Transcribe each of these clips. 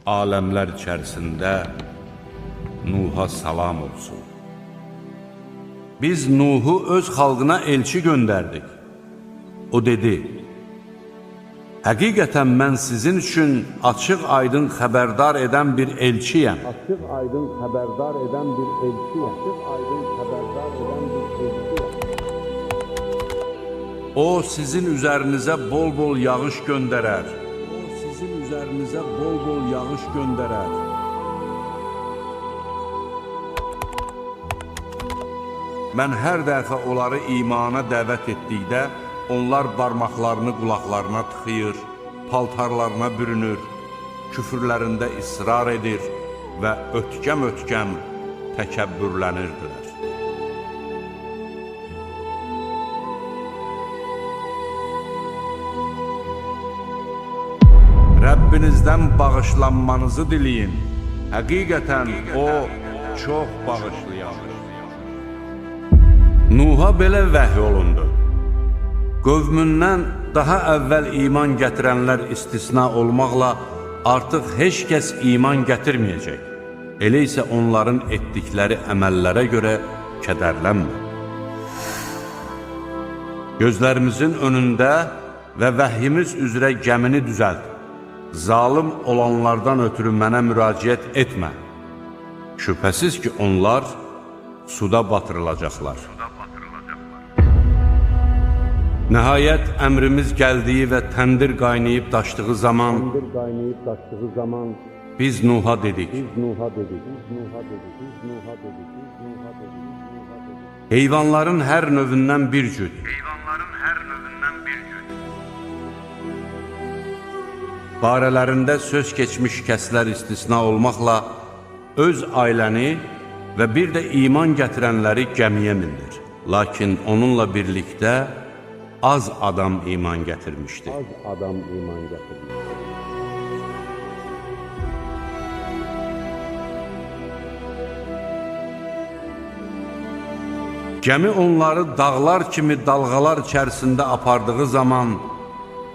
aləmlər içərisində Nuha salam olsun. Biz Nuhu öz xalqına elçi göndərdik. O dedi, həqiqətən mən sizin üçün açıq-aydın xəbərdar edən bir elçiyəm. Açıq-aydın xəbərdar edən bir elçiyəm. Açıq-aydın xəbərdar edən bir elçiyəm. O sizin üzərinizə bol-bol yağış göndərər. O sizin üzərinizə bol-bol yağış göndərər. Mən hər dəfə onları imana dəvət etdikdə, onlar barmaqlarını qulaqlarına tıxıyır, paltarlarına bürünür, küfürlərində israr edir və ötkəm-ötkəm təkəbbürlənirdilər. Rəbbinizdən bağışlanmanızı diləyin. Həqiqətən O çox bağışlayandır. Nuha belə vəhy olundu. Qövmündən daha əvvəl iman gətirənlər istisna olmaqla artıq heç kəs iman gətirməyəcək. Elə isə onların etdikləri əməllərə görə kədərlənmə. Gözlərimizin önündə və vəhyimiz üzrə gəmini düzəlt. Zalim olanlardan ötürü mənə müraciət etmə. Şübhəsiz ki, onlar suda batırılacaqlar. Nəhayət əmrimiz gəldiyi və təndir qaynayıb daşdığı zaman biz Nuha dedik. Heyvanların hər növündən bir cüt. Barələrində söz keçmiş kəslər istisna olmaqla öz ailəni və bir də iman gətirənləri gəmiyə mindir. Lakin onunla birlikdə az adam iman gətirmişdi. Gəmi onları dağlar kimi dalğalar içərisində apardığı zaman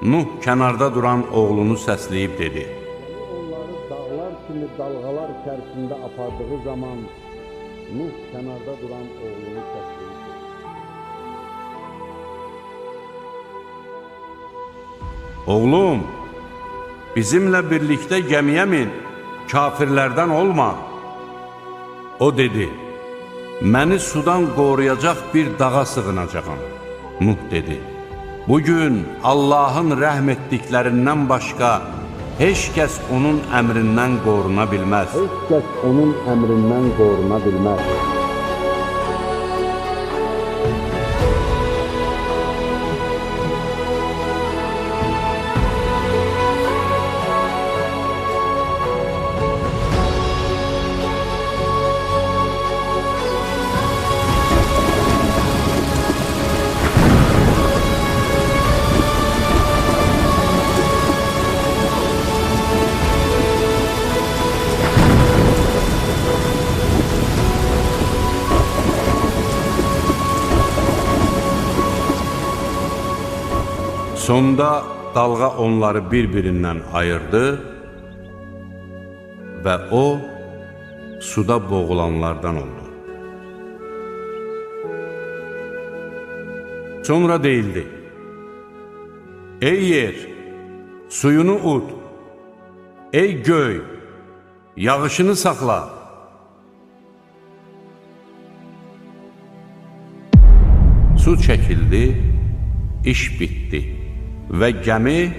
Nuh kənarda duran oğlunu səsləyib dedi. Onları dağlar kimi dalğalar içərisində apardığı zaman Nuh kənarda duran oğlunu səsləyib dedi. Oğlum, bizimlə birlikdə gəmiyə min, kafirlərdən olma. O dedi, məni sudan qoruyacaq bir dağa sığınacağam. Nuh dedi, bugün Allahın rəhm etdiklərindən başqa heç kəs onun əmrindən qoruna bilməz. Heç kəs onun əmrindən qoruna bilməz. Sonda dalğa onları bir-birindən ayırdı və o, suda boğulanlardan oldu. Sonra deyildi, ey yer, suyunu ud, ey göy, yağışını saxla. Su çəkildi, iş bitdi. Və gəmi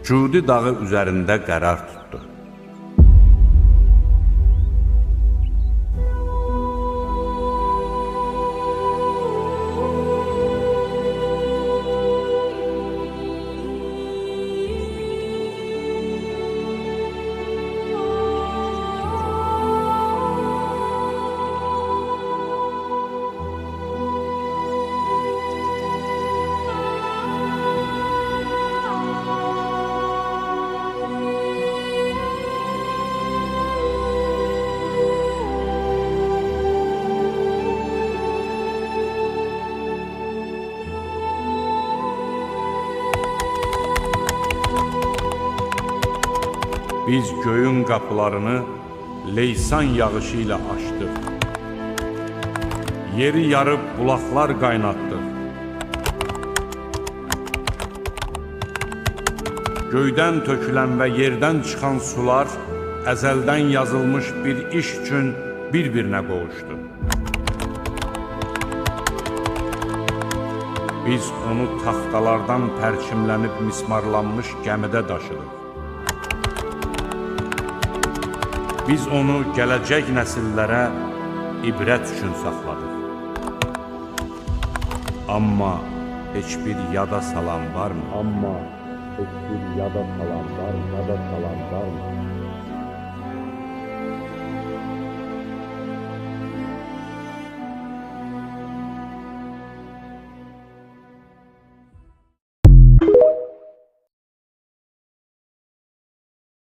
Cudi dağı üzərində qərar tutdu. Biz göyün qapılarını leysan yağışı ilə açdıq. Yeri yarıb bulaqlar qaynatdıq. Göydən tökülən və yerdən çıxan sular əzəldən yazılmış bir iş üçün bir-birinə qovuşdu. Biz onu taxtalardan pərçimlənib mismarlanmış gəmidə daşıdıq. Biz onu gələcək nəsillərə ibrət üçün saxladıq. Amma heç bir yada salan varmı? Amma heç bir yada salan varmı?